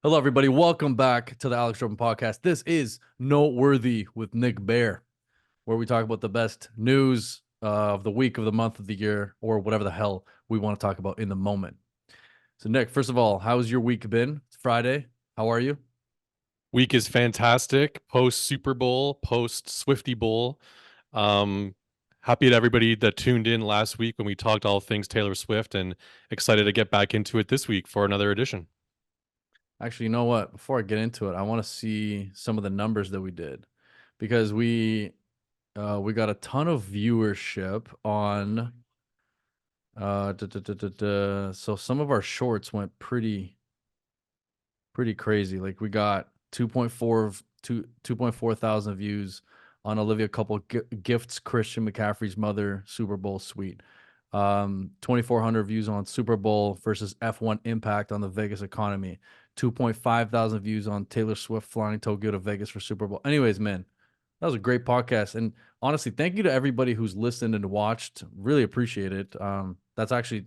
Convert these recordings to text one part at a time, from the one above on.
Hello, everybody. Welcome back to the Alex Drobin podcast. This is Noteworthy with Nick Bear, where we talk about the best news of the week, of the month, of the year, or whatever the hell we want to talk about in the moment. So, Nick, first of all, how's your week been? It's Friday. How are you? Week is fantastic. Post Super Bowl, post Swifty Bowl. Um, Happy to everybody that tuned in last week when we talked all things Taylor Swift, and excited to get back into it this week for another edition. Actually, you know what? Before I get into it, I want to see some of the numbers that we did because we got a ton of viewership on so some of our shorts went pretty crazy. Like we got 2.4 thousand views on Olivia Couple gifts Christian McCaffrey's mother Super Bowl suite. 2,400 views on Super Bowl versus F1 impact on the Vegas economy. 2.5 thousand views on Taylor Swift flying Tokyo to Vegas for Super Bowl. Anyways, man, that was a great podcast. And honestly, thank you to everybody who's listened and watched. Really appreciate it. That's actually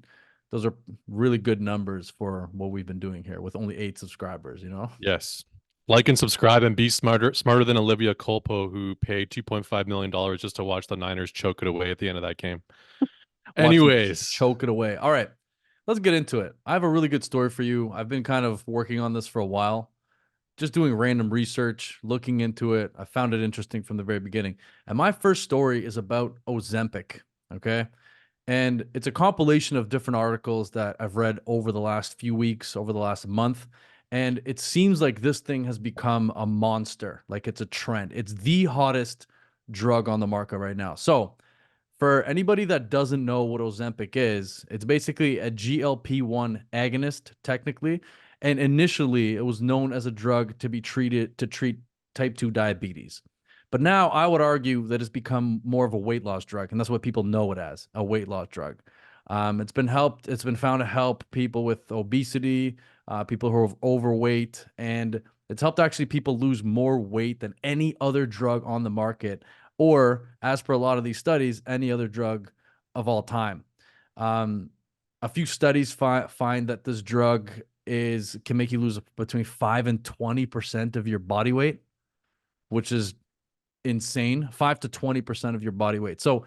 those are really good numbers for what we've been doing here with only 8 subscribers. Yes. Like and subscribe and be smarter than Olivia Culpo, who paid $2.5 million just to watch the Niners choke it away at the end of that game. Watch them Anyways, choke it away. All right, let's get into it. I have a really good story for you. I've been kind of working on this for a while, just doing random research, looking into it. I found it interesting from the very beginning. And my first story is about Ozempic. Okay. And it's a compilation of different articles that I've read over the last few weeks, over the last month. And it seems like this thing has become a monster, like it's a trend. It's the hottest drug on the market right now. So, for anybody that doesn't know what Ozempic is, it's basically a GLP-1 agonist, technically. And initially, it was known as a drug to be treated to treat type 2 diabetes. But now I would argue that it's become more of a weight loss drug, and that's what people know it as, a weight loss drug. It's been found to help people with obesity, people who are overweight, and it's helped actually people lose more weight than any other drug on the market, or as per a lot of these studies, any other drug of all time. Um, a few studies find that this drug is can make you lose between 5 and 20% of your body weight, which is insane. 5 to 20% of your body weight. So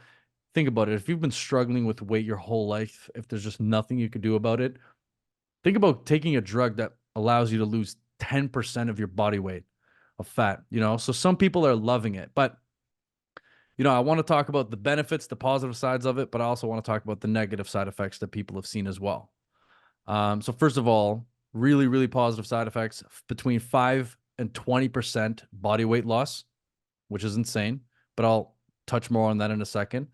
think about it. If you've been struggling with weight your whole life, if there's just nothing you can do about it, think about taking a drug that allows you to lose 10% of your body weight of fat. So some people are loving it, but I want to talk about the benefits, the positive sides of it, but I also want to talk about the negative side effects that people have seen as well. So first of all, really, really positive side effects between 5 and 20% body weight loss, which is insane, but I'll touch more on that in a second.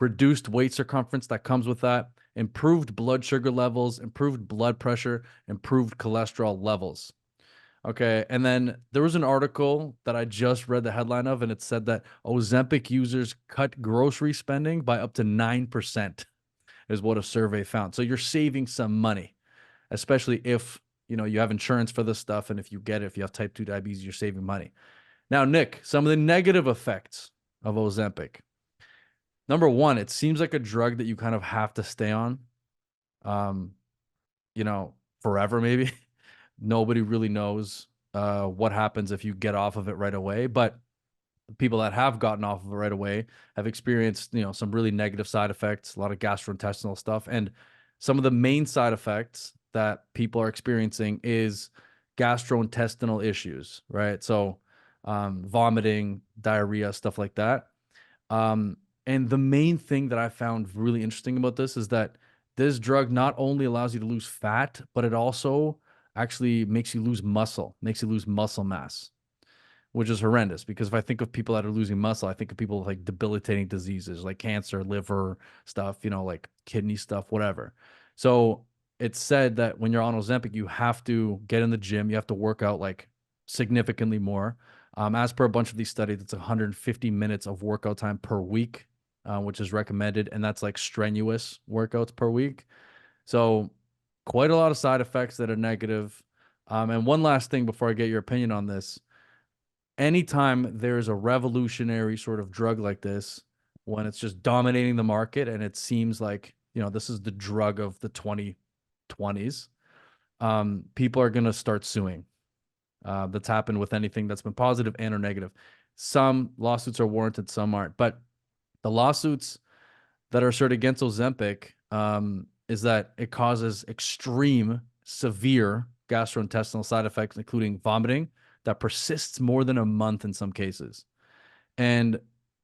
Reduced waist circumference that comes with that, improved blood sugar levels, improved blood pressure, improved cholesterol levels. Okay. And then there was an article that I just read the headline of, and it said that Ozempic users cut grocery spending by up to 9%, is what a survey found. So you're saving some money, especially if you have insurance for this stuff. And if you get it, if you have type 2 diabetes, you're saving money. Now, Nick, some of the negative effects of Ozempic. Number one, it seems like a drug that you kind of have to stay on, um, forever, maybe. Nobody really knows what happens if you get off of it right away. But people that have gotten off of it right away have experienced, some really negative side effects, a lot of gastrointestinal stuff. And some of the main side effects that people are experiencing is gastrointestinal issues, right? So vomiting, diarrhea, stuff like that. Um, and the main thing that I found really interesting about this is that this drug not only allows you to lose fat, but it also actually makes you lose muscle, makes you lose muscle mass, which is horrendous. Because if I think of people that are losing muscle, I think of people with like debilitating diseases like cancer, liver stuff, like kidney stuff, whatever. So it's said that when you're on Ozempic, you have to get in the gym, you have to work out like significantly more. As per a bunch of these studies, it's 150 minutes of workout time per week, which is recommended, and that's like strenuous workouts per week. So quite a lot of side effects that are negative. And one last thing before I get your opinion on this. Anytime there's a revolutionary sort of drug like this, when it's just dominating the market and it seems like, this is the drug of the 2020s, people are going to start suing. that's happened with anything that's been positive and or negative. Some lawsuits are warranted, some aren't. But the lawsuits that are asserted against Ozempic is that it causes extreme, severe gastrointestinal side effects, including vomiting that persists more than a month in some cases. And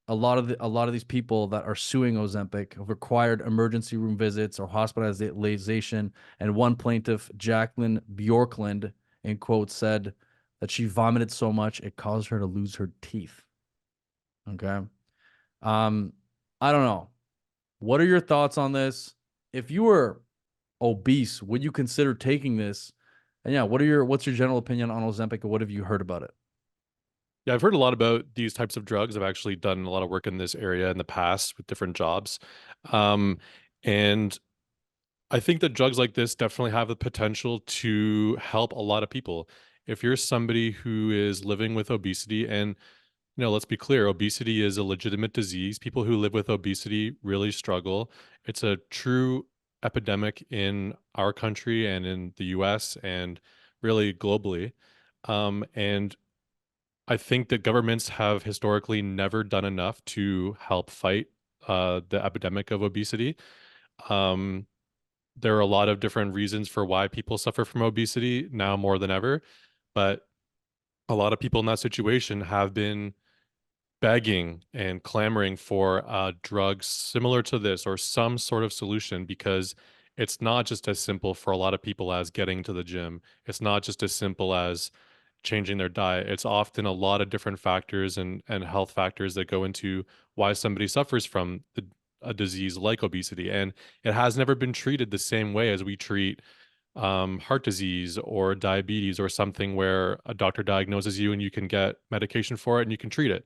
a lot of these people that are suing Ozempic have required emergency room visits or hospitalization. And one plaintiff, Jacqueline Bjorklund, in quotes, said that she vomited so much it caused her to lose her teeth. Okay. Um, I don't know. What are your thoughts on this? If you were obese, would you consider taking this? And yeah, what's your general opinion on Ozempic and what have you heard about it? Yeah, I've heard a lot about these types of drugs. I've actually done a lot of work in this area in the past with different jobs. Um, and I think that drugs like this definitely have the potential to help a lot of people. If you're somebody who is living with obesity, and let's be clear, obesity is a legitimate disease. People who live with obesity really struggle. It's a true epidemic in our country and in the US and really globally. And I think that governments have historically never done enough to help fight the epidemic of obesity. Um, there are a lot of different reasons for why people suffer from obesity now more than ever, but a lot of people in that situation have been begging and clamoring for drugs similar to this or some sort of solution because it's not just as simple for a lot of people as getting to the gym. It's not just as simple as changing their diet. It's often a lot of different factors and health factors that go into why somebody suffers from a disease like obesity. And it has never been treated the same way as we treat heart disease or diabetes or something where a doctor diagnoses you and you can get medication for it and you can treat it.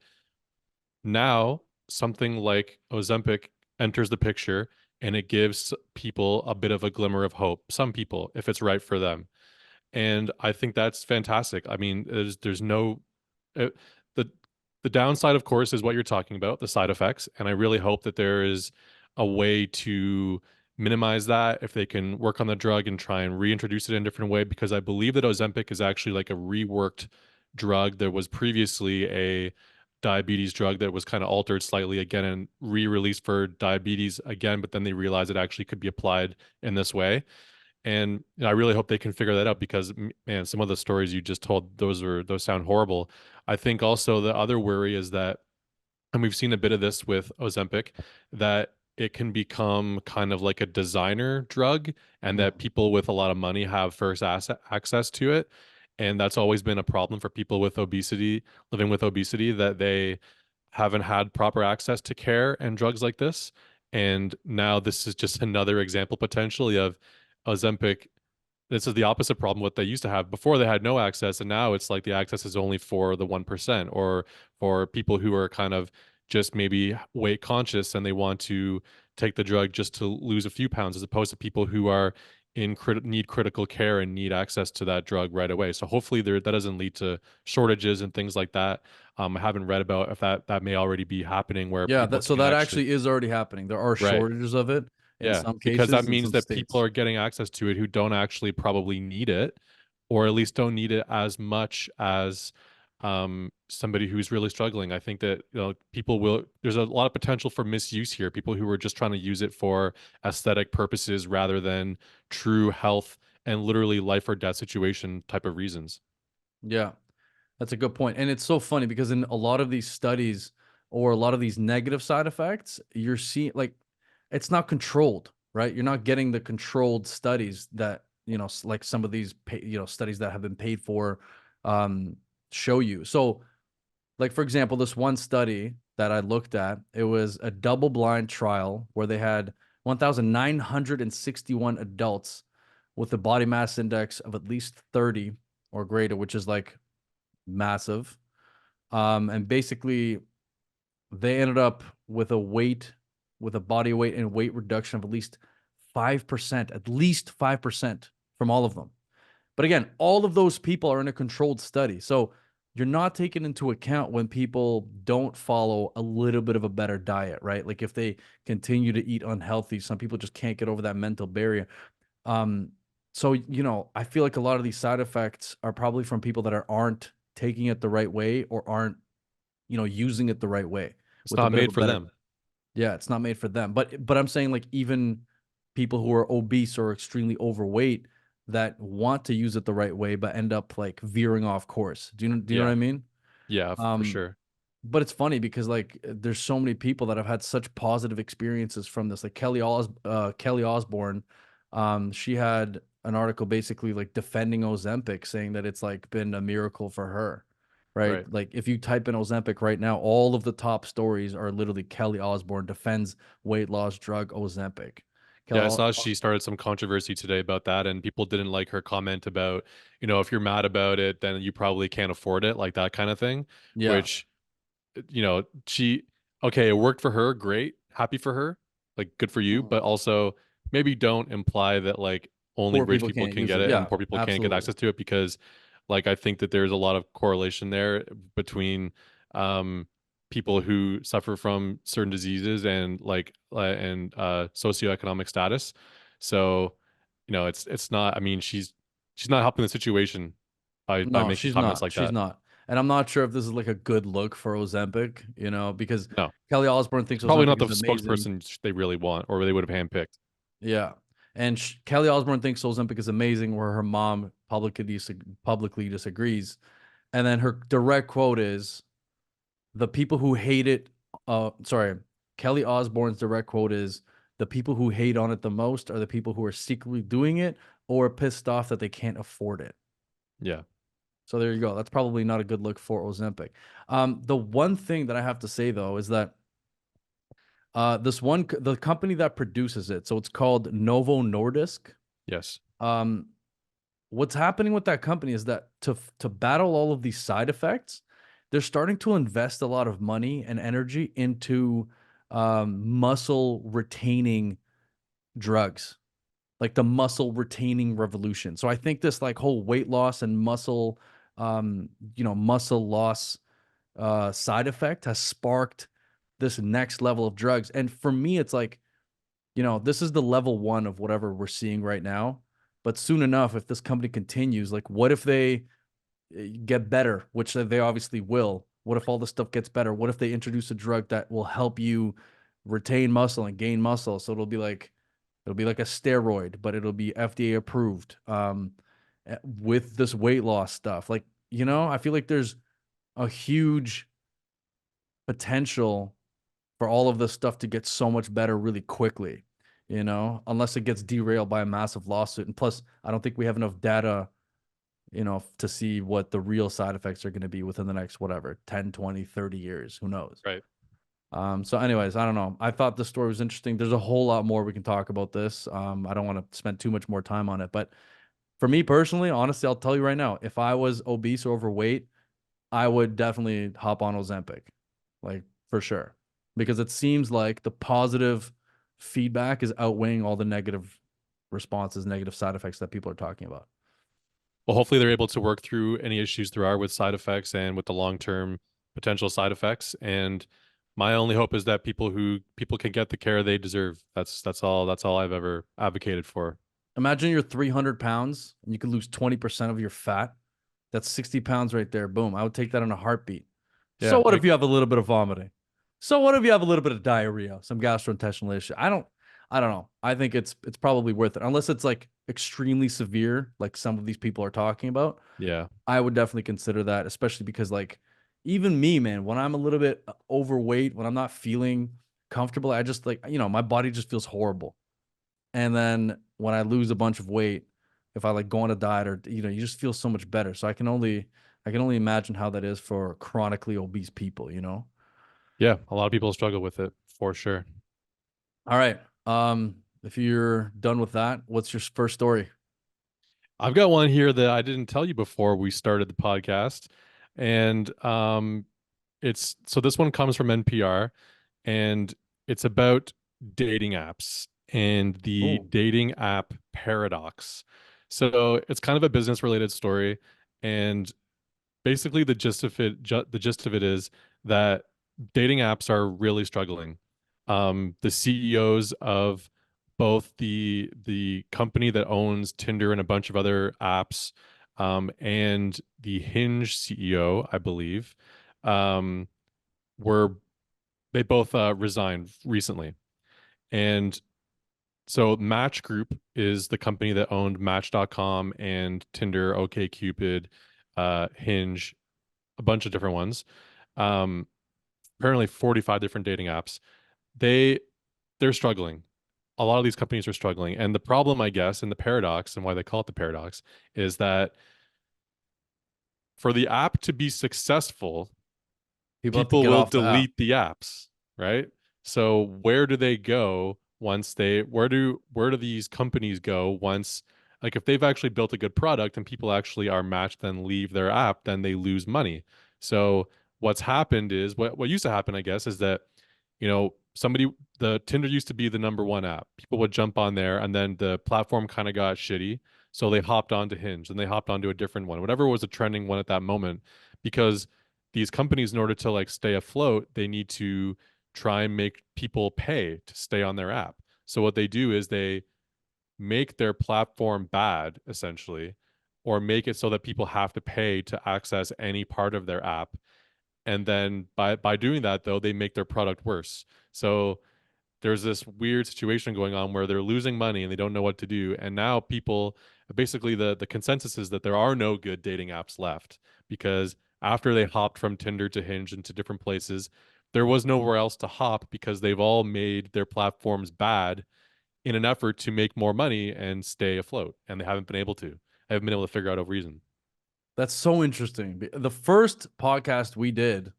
Now, something like Ozempic enters the picture and it gives people a bit of a glimmer of hope. Some people, if it's right for them. And I think that's fantastic. I mean, there's no uh, the the downside, of course, is what you're talking about, the side effects. And I really hope that there is a way to minimize that if they can work on the drug and try and reintroduce it in a different way, because I believe that Ozempic is actually like a reworked drug. There was previously a diabetes drug that was kind of altered slightly again and re-released for diabetes again, but then they realized it actually could be applied in this way. And I really hope they can figure that out because man, some of the stories you just told, those sound horrible. I think also the other worry is that, and we've seen a bit of this with Ozempic, that it can become kind of like a designer drug and that Mhm. people with a lot of money have first access to it. And that's always been a problem for people with obesity, living with obesity, that they haven't had proper access to care and drugs like this. And now this is just another example potentially of Ozempic. This is the opposite problem what they used to have. Before they had no access, and now it's like the access is only for the 1% or for people who are kind of just maybe weight conscious and they want to take the drug just to lose a few pounds, as opposed to people who are need critical care and need access to that drug right away. So hopefully that doesn't lead to shortages and things like that. I haven't read about if that may already be happening where Yeah, people that so can that actually. actually is already happening. There are Right. shortages of it in Yeah, some because that cases in means some that people states. are getting access to it who don't actually probably need it, or at least don't need it as much as somebody who's really struggling. I think that people will. There's a lot of potential for misuse here. People who are just trying to use it for aesthetic purposes rather than true health and literally life or death situation type of reasons. Yeah. That's a good point. And it's so funny because in a lot of these studies or a lot of these negative side effects, you're seeing like it's not controlled, right? You're not getting the controlled studies that, like some of these, studies that have been paid for um, show you. So, like, for example, this one study that I looked at, it was a double blind trial where they had 1,961 adults with a body mass index of at least 30 or greater, which is like massive. And basically, they ended up with a body weight and weight reduction of at least 5% from all of them. But again, all of those people are in a controlled study. So you're not taking into account when people don't follow a little bit of a better diet, right? Like if they continue to eat unhealthy, some people just can't get over that mental barrier. Um, So, I feel like a lot of these side effects are probably from people that aren't taking it the right way or aren't, using it the right way It's with a not bit of a made for better. them. Yeah, it's not made for them. But I'm saying like even people who are obese or extremely overweight that want to use it the right way but end up like veering off course. Do you know what Yeah. I mean? Yeah, for Um, sure. but it's funny because like there's so many people that have had such positive experiences from this. Like Kelly Osbourne, she had an article basically like defending Ozempic, saying that it's like been a miracle for her. Right. Right. Like if you type in Ozempic right now, all of the top stories are literally Kelly Osbourne defends weight loss drug Ozempic. Yeah, I Kelly, saw she started some controversy today about that, and people didn't like her comment about, if you're mad about it, then you probably can't afford it, like that kind of thing, yeah. which, she, okay, it worked for her, great, happy for her, like good for you, Mhm. but also maybe don't imply that like only Poor rich people people can't can use get it. it and Yeah, poor people can't get absolutely. access to it because like I think that there's a lot of correlation there between um people who suffer from certain diseases and socioeconomic status. So, it's not, I mean, she's not helping the situation by No, making she's comments not. like She's that. not. And I'm not sure if this is like a good look for Ozempic, because No. Kelly Osbourne thinks She's probably not Ozempic the is amazing. spokesperson they really want or they would have handpicked. Yeah. And Kelly Osbourne thinks Ozempic is amazing, where her mom publicly disagrees. And then her direct quote is the people who hate it. Sorry. Kelly Osbourne's direct quote is the people who hate on it the most are the people who are secretly doing it or pissed off that they can't afford it. Yeah. So there you go. That's probably not a good look for Ozempic. The one thing that I have to say though is that the company that produces it, so it's called Novo Nordisk. Yes. Um, what's happening with that company is that to battle all of these side effects, they're starting to invest a lot of money and energy into muscle retaining drugs, like the muscle retaining revolution. So I think this like whole weight loss and muscle loss side effect has sparked this next level of drugs. And for me, it's like, this is the level one of whatever we're seeing right now. But soon enough, if this company continues, like, what if they get better, which they obviously will? What if all this stuff gets better? What if they introduce a drug that will help you retain muscle and gain muscle? So it'll be like a steroid, but it'll be FDA approved. With this weight loss stuff, like I feel like there's a huge potential for all of this stuff to get so much better really quickly, unless it gets derailed by a massive lawsuit. And plus, I don't think we have enough data, to see what the real side effects are going to be within the next, whatever, 10, 20, 30 years. Who knows? Right. So anyways, I don't know. I thought this story was interesting. There's a whole lot more we can talk about this. I don't want to spend too much more time on it, but for me personally, honestly, I'll tell you right now, if I was obese or overweight, I would definitely hop on Ozempic, like for sure, because it seems like the positive feedback is outweighing all the negative responses, negative side effects that people are talking about. Well, hopefully they're able to work through any issues there are with side effects and with the long-term potential side effects. And my only hope is that people can get the care they deserve. That's all I've ever advocated for. Imagine you're 300 pounds and you could lose 20% of your fat. That's 60 pounds right there. Boom. I would take that in a heartbeat. So Yeah, what if like you have a little bit of vomiting? So what if you have a little bit of diarrhea, some gastrointestinal issue? I don't know. I think it's probably worth it. Unless it's like extremely severe, like some of these people are talking about. yeah. I would definitely consider that, especially because like even me, man, when I'm a little bit overweight, when I'm not feeling comfortable, I just like, my body just feels horrible. And then when I lose a bunch of weight, if I like go on a diet or you just feel so much better. So I can only imagine how that is for chronically obese people. Yeah, a lot of people struggle with it for sure. All right. If you're done with that, what's your first story? I've got one here that I didn't tell you before we started the podcast. And it's so this one comes from NPR and it's about dating apps and the Oh, dating app paradox. So it's kind of a business related story and basically the gist of it is that dating apps are really struggling. The CEOs of both the company that owns Tinder and a bunch of other apps, and the Hinge CEO, I believe, um, were they both resigned recently. And so Match Group is the company that owned Match.com and Tinder, OkCupid, Hinge, a bunch of different ones. Um, Apparently 45 different dating apps. They they're struggling. A lot of these companies are struggling. And the problem, I guess, and the paradox, and why they call it the paradox, is that for the app to be successful, People have to people get will off the app. delete the apps, right? So where do they go once they where do these companies go once, like, if they've actually built a good product and people actually are matched then leave their app, then they lose money. So what's happened is what used to happen, I guess, is that, somebody, the Tinder used to be the number one app. People would jump on there and then the platform kind of got shitty. So they hopped onto Hinge and they hopped onto a different one, whatever was a trending one at that moment, because these companies, in order to like stay afloat, they need to try and make people pay to stay on their app. So what they do is they make their platform bad, essentially, or make it so that people have to pay to access any part of their app. And then by doing that, though, they make their product worse. So there's this weird situation going on where they're losing money and they don't know what to do. And now people, basically the consensus is that there are no good dating apps left, because after they hopped from Tinder to Hinge into different places, there was nowhere else to hop because they've all made their platforms bad in an effort to make more money and stay afloat. And they haven't been able to. I haven't been able to figure out a reason. That's so interesting. The first podcast we did,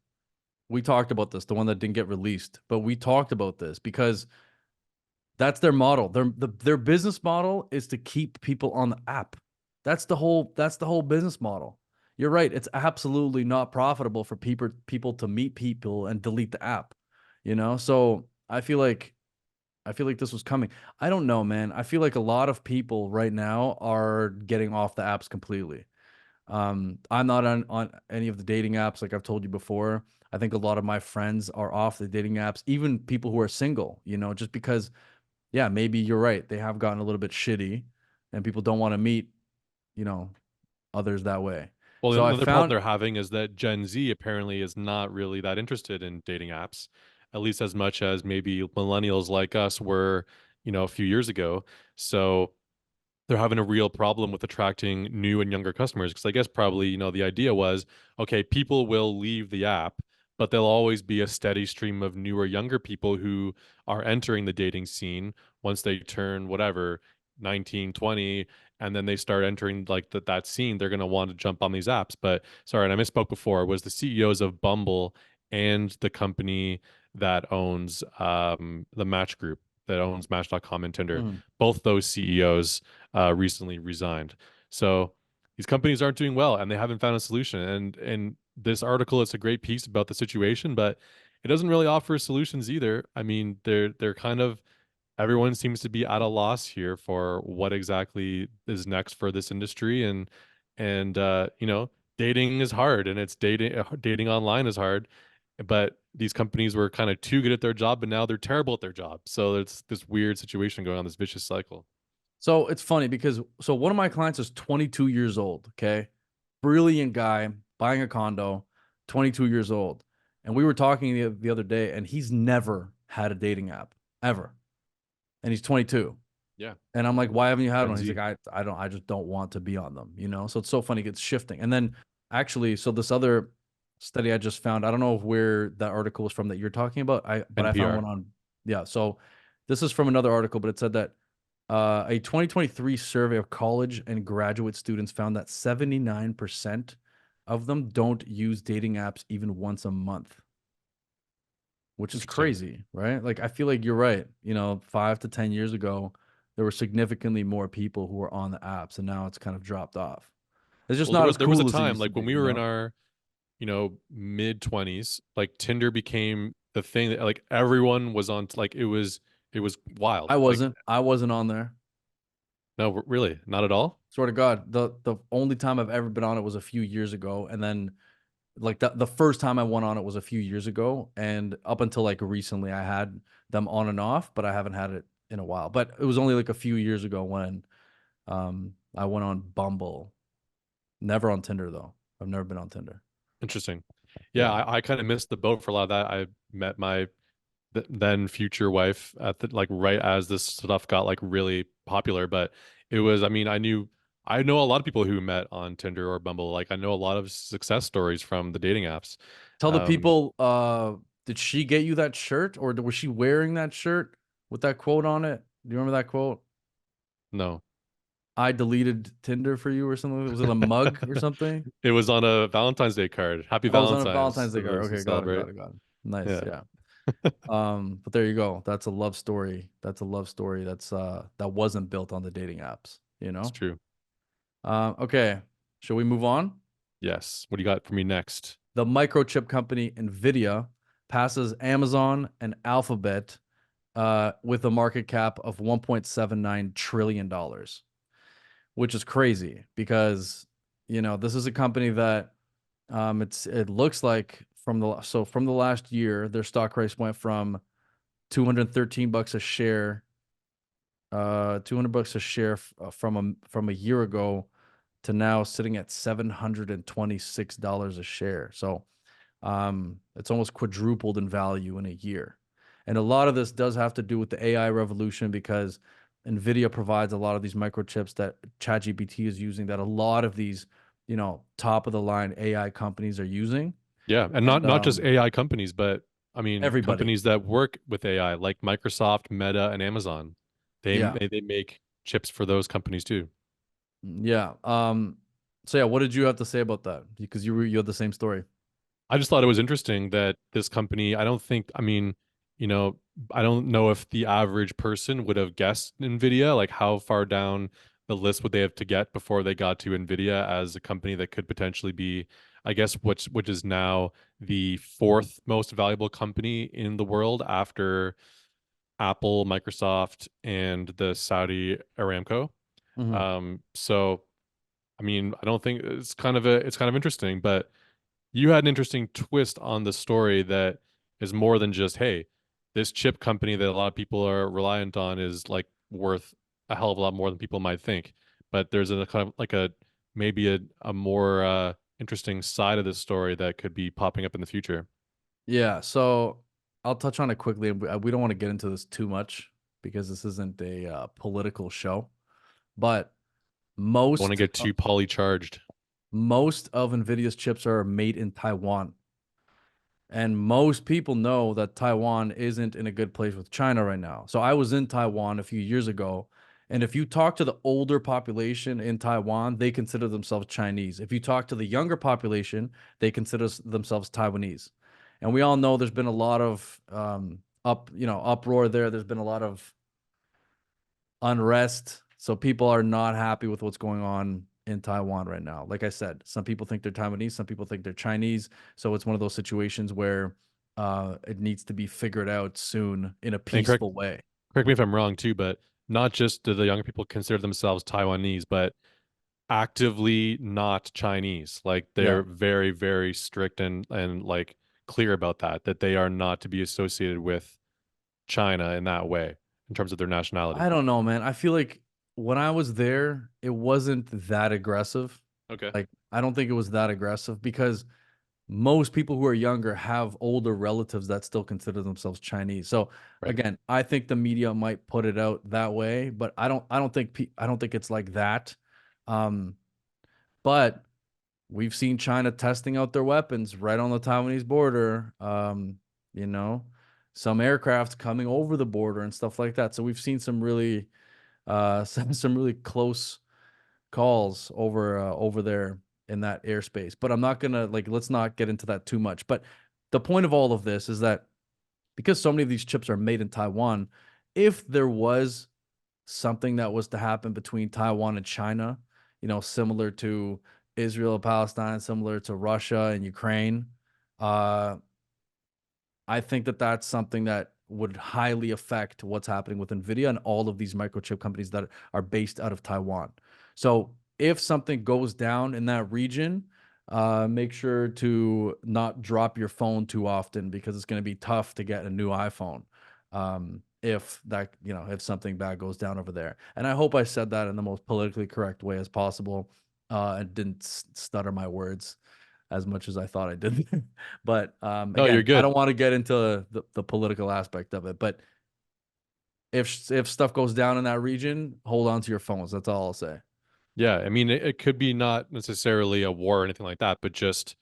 we talked about this, the one that didn't get released, but we talked about this because that's their model. Their business model is to keep people on the app. That's the whole business model. You're right. It's absolutely not profitable for people to meet people and delete the app. So I feel like this was coming. I don't know, man. I feel like a lot of people right now are getting off the apps completely. I'm not on any of the dating apps, like I've told you before. I think a lot of my friends are off the dating apps, even people who are single, just because, yeah, maybe you're right. They have gotten a little bit shitty and people don't want to meet, you know, others that way. Well, So I another problem found, they're having is that Gen Z apparently is not really that interested in dating apps, at least as much as maybe millennials like us were, a few years ago. So they're having a real problem with attracting new and younger customers, because I guess probably, the idea was, okay, people will leave the app, but there'll always be a steady stream of newer, younger people who are entering the dating scene once they turn whatever 19, 20, and then they start entering like that scene. They're going to want to jump on these apps. But sorry, and I misspoke before, was the CEOs of Bumble and the company that owns the Match Group, that owns Match.com and Tinder. mm, Both those CEOs recently resigned. So these companies aren't doing well, and they haven't found a solution. And this article is a great piece about the situation, but it doesn't really offer solutions either. I mean, they're kind of, everyone seems to be at a loss here for what exactly is next for this industry. And dating is hard, and it's dating online is hard, but these companies were kind of too good at their job, but now they're terrible at their job. So it's this weird situation going on, this vicious cycle. so it's funny because, so one of my clients is 22 years old. Okay. Brilliant guy buying a condo, 22 years old. And we were talking the other day and he's never had a dating app ever. And he's 22. Yeah, And I'm like, why haven't you had Gen one? He's Z. like, I just don't want to be on them. So it's so funny, it's shifting. And then actually, so this other study I just found, I don't know where that article was from that you're talking about. But I found NPR. one on, yeah. So this is from another article, but it said that a 2023 survey of college and graduate students found that 79% of them don't use dating apps even once a month, which is Interesting. crazy, right? Like I feel like you're right. 5 to 10 years ago, there were significantly more people who were on the apps, and now it's kind of dropped off. It's just Well, not as there was a cool as it time used to like when be, we were in our, mid 20s, like Tinder became the thing that like everyone was on, like it was wild. Like, I wasn't on there. no, really, not at all. Swear to God, the only time I've ever been on it was a few years ago, and then like the first time I went on it was a few years ago, and up until like recently, I had them on and off, but I haven't had it in a while, but it was only like a few years ago when I went on Bumble. Never on Tinder though. I've never been on Tinder. Interesting. Yeah, Yeah. I kind of missed the boat for a lot of that. I met my then future wife at the like right as this stuff got like really popular. But it was, I mean, I know a lot of people who met on Tinder or Bumble. Like I know a lot of success stories from the dating apps. Tell the Um, people, did she get you that shirt or was she wearing that shirt with that quote on it? Do you remember that quote? no. I deleted Tinder for you or something. Was it a mug or something? It was on a Valentine's Day card. Happy I was on a Valentine's Valentine's for Day card. those who Okay, got it, celebrate. got it, got it. Nice, Yeah, yeah. But there you go. That's a love story. That's a love story that wasn't built on the dating apps, you it's know? true. Okay. Shall we move on? Yes. What do you got for me next? The microchip company Nvidia passes Amazon and Alphabet with a market cap of $1.79 trillion, which is crazy because this is a company that it looks like from the last year their stock price went from 213 bucks a share 200 bucks a share from a year ago to now sitting at $726 a share. So it's almost quadrupled in value in a year. And a lot of this does have to do with the AI revolution because NVIDIA provides a lot of these microchips that ChatGPT is using that a lot of these, top of the line AI companies are using. Yeah, and And not just AI companies, but I mean everybody. companies that work with AI, like Microsoft, Meta, and Amazon. Yeah. They make chips for those companies too. Yeah. So yeah, what did you have to say about that? Because you had the same story. I just thought it was interesting that this company, I don't think, I mean, you know, I don't know if the average person would have guessed Nvidia, like how far down the list would they have to get before they got to Nvidia as a company that could potentially be, I guess, which is now the fourth most valuable company in the world after Apple, Microsoft, and the Saudi Aramco. Hmm. So I mean, I don't think it's kind of interesting, but you had an interesting twist on the story that is more than just, hey, this chip company that a lot of people are reliant on is like worth a hell of a lot more than people might think. But there's a kind of like a maybe a more interesting side of this story that could be popping up in the future. Yeah. So I'll touch on it quickly. We don't want to get into this too much because this isn't a political show. But I want to most get too polycharged. most of Nvidia's chips are made in Taiwan. And most people know that Taiwan isn't in a good place with China right now. So I was in Taiwan a few years ago, and if you talk to the older population in Taiwan, they consider themselves Chinese. If you talk to the younger population, they consider themselves Taiwanese. And we all know there's been a lot of uproar there. There's been a lot of unrest. So people are not happy with what's going on in Taiwan right now. Like I said, some people think they're Taiwanese, some people think they're Chinese. So it's one of those situations where it needs to be figured out soon in a And peaceful way. correct me if I'm wrong too, but not just do the younger people consider themselves Taiwanese, but actively not Chinese. Like Yeah. they're very, very strict and like clear about that they are not to be associated with China in that way in terms of their I nationality. don't know, man. I feel like when I was there, it wasn't that aggressive. Okay. Like, I don't think it was that aggressive because most people who are younger have older relatives that still consider themselves Chinese. So Right. again, I think the media might put it out that way, but I don't think it's like that. Um, but we've seen China testing out their weapons right on the Taiwanese border. You know, some aircraft coming over the border and stuff like that. So we've seen some really some really close calls over there in that airspace. But I'm not gonna like let's not get into that too much. But the point of all of this is that because so many of these chips are made in Taiwan, if there was something that was to happen between Taiwan and China, similar to Israel, Palestine, similar to Russia and Ukraine, uh, I think that that's something that would highly affect what's happening with Nvidia and all of these microchip companies that are based out of Taiwan. So if something goes down in that region, make sure to not drop your phone too often because it's going to be tough to get a new iPhone. if that, if something bad goes down over there. And I hope I said that in the most politically correct way as possible, and didn't stutter my words as much as I thought I did. But No, you're again, I good. don't want to get into the political aspect of it. But if stuff goes down in that region, hold on to your phones. That's all I'll say. Yeah, I mean, it could be not necessarily a war or anything like that, but just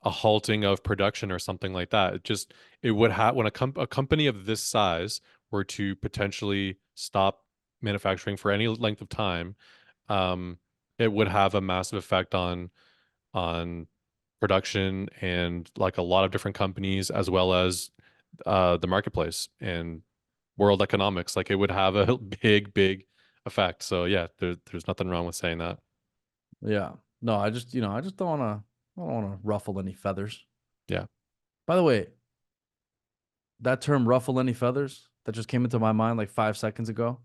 a halting of production or something like that. It would have when a company of this size were to potentially stop manufacturing for any length of time, um, it would have a massive effect on production and like a lot of different companies as well as the marketplace and world economics. Like it would have a big effect. So yeah, there's nothing wrong with saying that. Yeah. No, I just don't want to ruffle any feathers. Yeah, By the way, that term ruffle any feathers that just came into my mind like 5 seconds ago.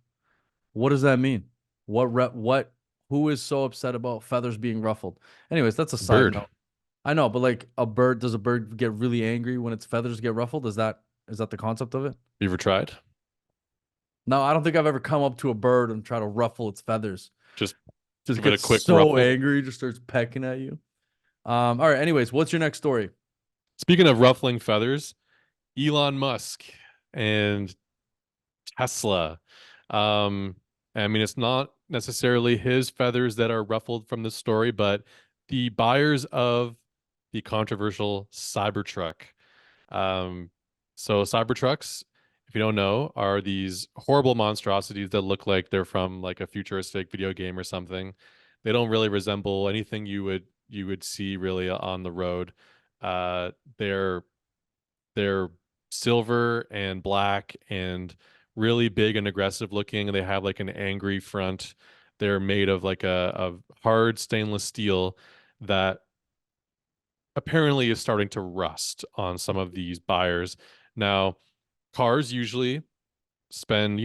What does that mean? What who is so upset about feathers being ruffled? Anyways, that's a a side bird. note. I know, but like does a bird get really angry when its feathers get ruffled? Is that the concept of it? You ever tried? No, I don't think I've ever come up to a bird and try to ruffle its feathers. Just Just give it a gets quick so ruffle. angry, just starts pecking at you. All right, anyways, what's your next story? Speaking of ruffling feathers, Elon Musk and Tesla. Um, I mean, it's not necessarily his feathers that are ruffled from this story, but the buyers of the controversial Cybertruck. Um, so Cybertrucks, if you don't know, are these horrible monstrosities that look like they're from like a futuristic video game or something. They don't really resemble anything you would see really on the road. Uh, they're they're silver and black and really big and aggressive looking. They have like an angry front. They're made of like a hard stainless steel that apparently is starting to rust on some of these buyers. Now, cars usually spend,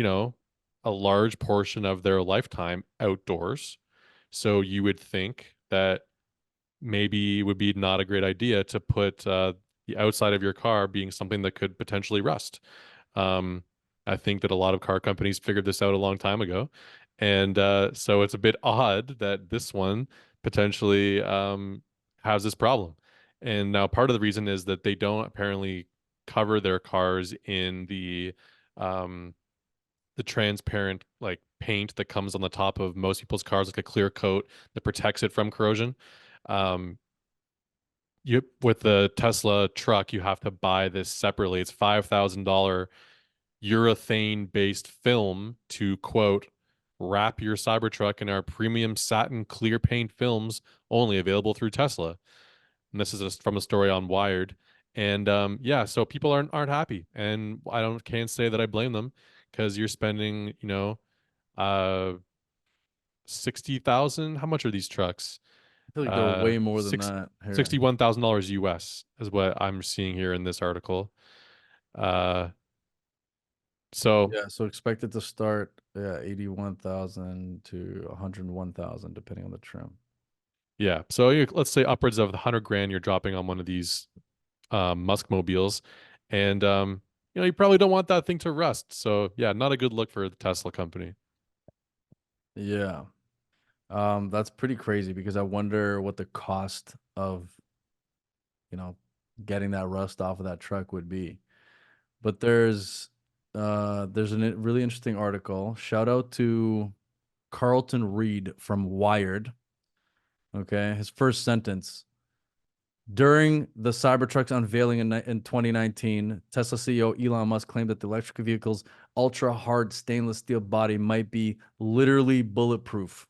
a large portion of their lifetime outdoors. So you would think that maybe it would be not a great idea to put the outside of your car being something that could potentially rust. Um, I think that a lot of car companies figured this out a long time ago. And so it's a bit odd that this one potentially has this problem. And now part of the reason is that they don't apparently cover their cars in um, the transparent like paint that comes on the top of most people's cars, like a clear coat that protects it from corrosion. Um, you with the Tesla truck, you have to buy this separately. It's $5,000 urethane based film to quote wrap your Cybertruck in our premium satin clear paint films only available through Tesla. And this is from a story on Wired. And yeah, so people aren't happy, and I don't can't say that I blame them because you're spending, uh 60,000. How much are these trucks? I feel like they're way more than Six that here. $61,000 US is what I'm seeing here in this article. Uh, so Yeah, so expect it to start, 81,000 to 101,000 depending on the trim. yeah, so let's say upwards of 100 grand you're dropping on one of these Musk mobiles, and you probably don't want that thing to rust. So yeah, not a good look for the Tesla company. Yeah. That's pretty crazy because I wonder what the cost of, you know, getting that rust off of that truck would be. But there's a really interesting article. Shout out to Carlton Reed from Wired. Okay. His first sentence. During the Cybertruck's unveiling in 2019, Tesla CEO Elon Musk claimed that the electric vehicle's ultra hard stainless steel body might be literally bulletproof.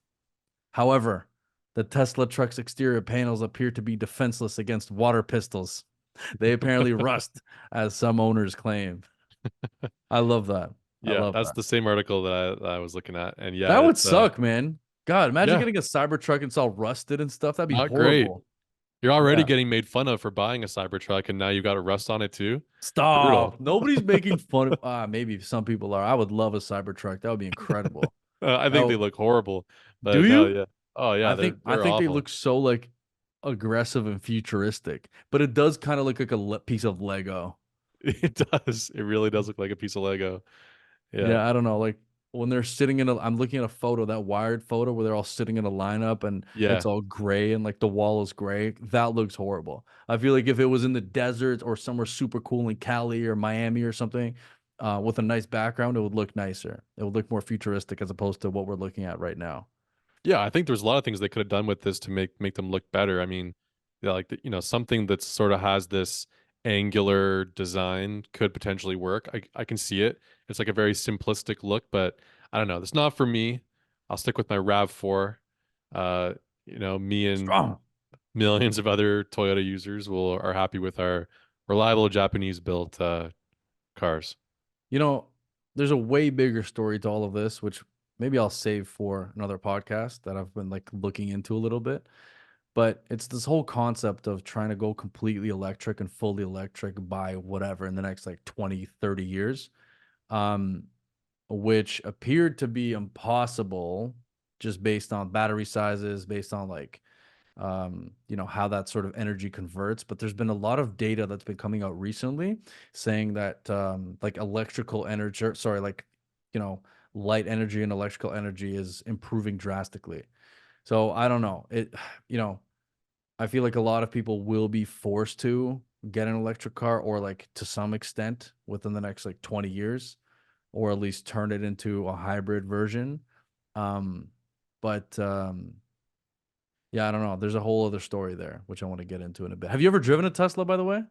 However, the Tesla truck's exterior panels appear to be defenseless against water pistols. They apparently rust, as some owners claim. I love that. I Yeah, love that's that. the same article that I was looking at, and yeah, That would it's suck, man. God, imagine yeah, getting a Cybertruck and it's all rusted and stuff. That'd be not great. horrible. You're already Yeah. getting made fun of for buying a Cybertruck, and now you got a rust on it too. Brutal. Stop. Nobody's making fun of maybe some people are. I would love a Cybertruck. That would be incredible. I think they Oh, look horrible, do but no, you? yeah. Oh yeah, they're I they're think they awful. look so like aggressive and futuristic, but it does kind of look like a piece of Lego. It does. It really does look like a piece of Lego. Yeah. Yeah, I don't know. Like when they're sitting in a, I'm looking at a photo, that wired photo where they're all sitting in a lineup and it's Yeah. all gray and like the wall is gray. That looks horrible. I feel like if it was in the desert or somewhere super cool in Cali or Miami or something, with a nice background, it would look nicer. It would look more futuristic as opposed to what we're looking at right now. Yeah, I think there's a lot of things they could have done with this to make them look better. I mean, yeah, like something that sort of has this angular design could potentially work. I can see it. It's like a very simplistic look, but I don't know. It's not for me. I'll stick with my RAV4. Uh, me and Strong. millions of other Toyota users will are happy with our reliable Japanese built cars. You know, there's a way bigger story to all of this, which maybe I'll save for another podcast that I've been like looking into a little bit. But it's this whole concept of trying to go completely electric and fully electric by whatever in the next like 20, 30 years, um, which appeared to be impossible just based on battery sizes, based on like how that sort of energy converts. But there's been a lot of data that's been coming out recently saying that like electrical energy, sorry, like, you know, light energy and electrical energy is improving drastically. So I don't know. you know, I feel like a lot of people will be forced to get an electric car or like to some extent within the next like 20 years or at least turn it into a hybrid version. Um, but yeah, I don't know. There's a whole other story there, which I want to get into in a bit. Have you ever driven a Tesla, by the way?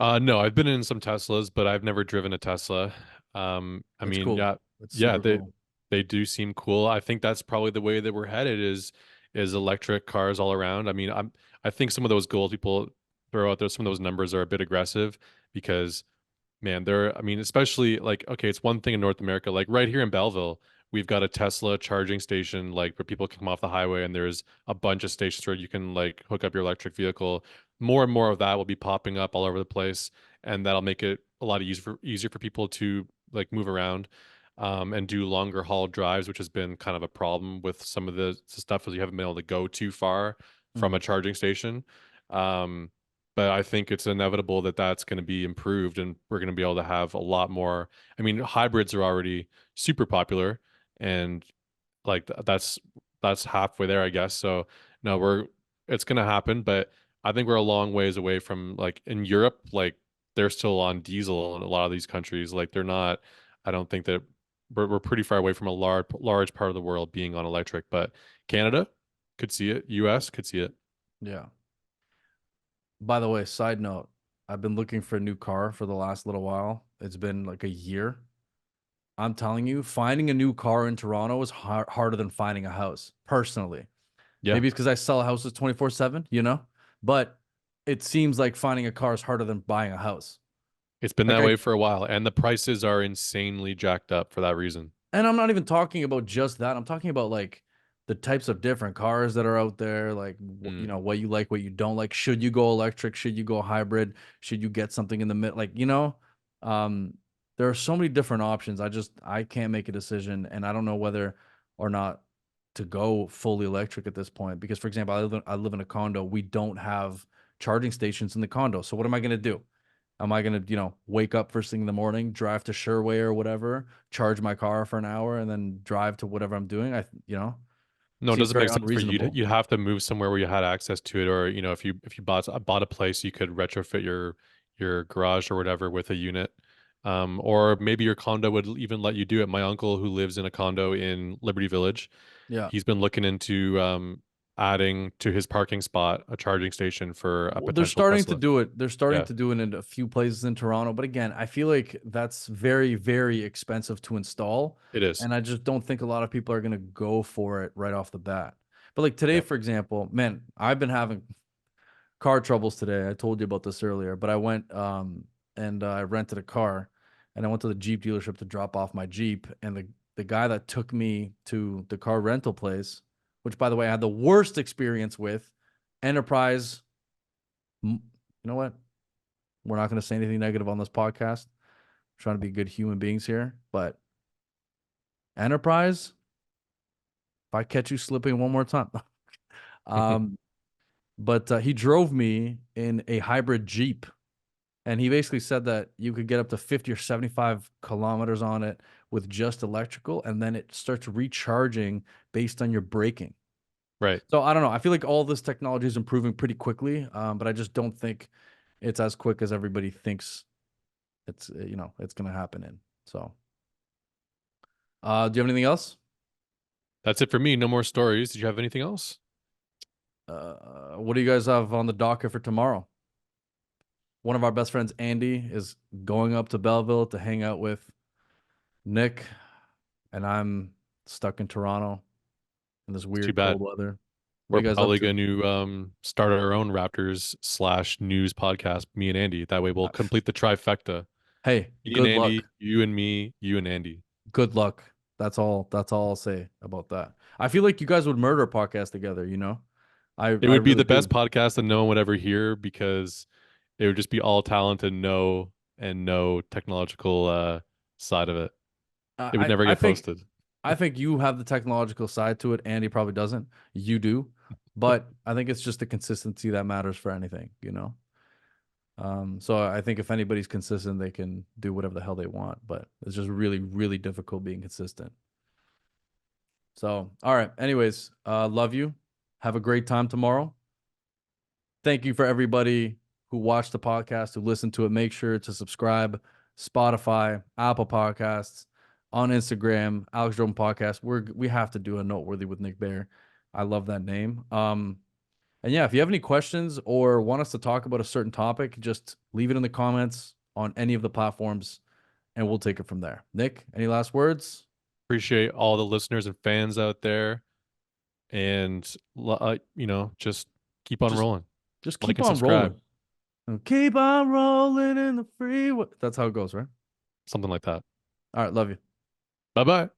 No, I've been in some Teslas, but I've never driven a Tesla. I It's mean, cool. yeah, It's yeah, super they cool. they do seem cool. I think that's probably the way that we're headed is electric cars all around. I think some of those goals people throw out there, some of those numbers are a bit aggressive because man, I mean, especially like, okay, it's one thing in North America, like right here in Belleville, we've got a Tesla charging station, like where people can come off the highway, and there's a bunch of stations where you can like hook up your electric vehicle. More and more of that will be popping up all over the place, and that'll make it a lot easier for people to like move around, and do longer haul drives, which has been kind of a problem with some of the stuff is you haven't been able to go too far from a Mhm. charging station. Um, but I think it's inevitable that that's going to be improved and we're going to be able to have a lot more. I mean, hybrids are already super popular and like that's halfway there, I guess. So no, it's going to happen, but I think we're a long ways away from like in Europe, like they're still on diesel in a lot of these countries. Like they're not, I don't think that we're pretty far away from a large part of the world being on electric, but Canada could see it, US could see it. Yeah. By the way, side note, I've been looking for a new car for the last little while. It's been like a year. I'm telling you, finding a new car in Toronto is harder than finding a house, personally. Yeah. Maybe it's because I sell houses 24/7, you know? But it seems like finding a car is harder than buying a house. It's been Like that I way for a while, and the prices are insanely jacked up for that reason. And I'm not even talking about just that. I'm talking about like the types of different cars that are out there, like Mm. what you like, what you don't like. Should you go electric? Should you go hybrid? Should you get something in the mid? Um, there are so many different options. I can't make a decision, and I don't know whether or not to go fully electric at this point. Because, for example, I live in a condo. We don't have charging stations in the condo. So what am I gonna do? Am I gonna, wake up first thing in the morning, drive to Sherway or whatever, charge my car for an hour, and then drive to whatever I'm doing? No, it Seems doesn't very make sense for you. unreasonable. You have to move somewhere where you had access to it, or if you bought a place, you could retrofit your garage or whatever with a unit. Or maybe your condo would even let you do it. My uncle, who lives in a condo in Liberty Village, Yeah. he's been looking into adding to his parking spot a charging station for a Well, they're potential starting to Tesla. do it. They're starting Yeah, to do it in a few places in Toronto. But again, I feel like that's very, very expensive to install. it is. And I just don't think a lot of people are going to go for it right off the bat. But like today, Yeah. for example, man, I've been having car troubles today. I told you about this earlier, but I went and I rented a car and I went to the Jeep dealership to drop off my Jeep. And the guy that took me to the car rental place, which by the way, I had the worst experience with, Enterprise. You know what? We're not going to say anything negative on this podcast. We're trying to be good human beings here, but Enterprise, if I catch you slipping one more time, um, but he drove me in a hybrid Jeep, And he basically said that you could get up to 50 or 75 kilometers on it with just electrical, and then it starts recharging based on your braking. Right. So I don't know. I feel like all this technology is improving pretty quickly, but I just don't think it's as quick as everybody thinks it's it's gonna happen in. So, do you have anything else? That's it for me. No more stories. Did you have anything else? What do you guys have on the docket for tomorrow? One of our best friends, Andy, is going up to Belleville to hang out with Nick, and I'm stuck in Toronto in this It's too weird bad. cold weather. What are We're you guys up probably to? going to start our own Raptors / news podcast, me and Andy. That way we'll complete the trifecta. Hey, Me and good Andy, luck. you and me, you and Andy. Good luck. That's all. That's all I'll say about that. I feel like you guys would murder a podcast together. It I would be really the best do. podcast that no one would ever hear because it would just be all talent and no technological side of it. It would I never I get think posted. I think you have the technological side to it. Andy probably doesn't. You do, but I think it's just the consistency that matters for anything. So I think if anybody's consistent, they can do whatever the hell they want. But it's just really, really difficult being consistent. So, all right. Anyways, love you. Have a great time tomorrow. Thank you for everybody who watched the podcast, who listened to it. Make sure to subscribe, Spotify, Apple Podcasts, on Instagram, Alex Drobin Podcast. We have to do a noteworthy with Nick Bear. I love that name. And yeah, if you have any questions or want us to talk about a certain topic, just leave it in the comments on any of the platforms, and we'll take it from there. Nick, any last words? Appreciate all the listeners and fans out there, and just keep on Just rolling. just Like keep and on subscribe, rolling. Keep on rolling in the freeway. That's how it goes, right? something like that. All right, love you. Bye bye.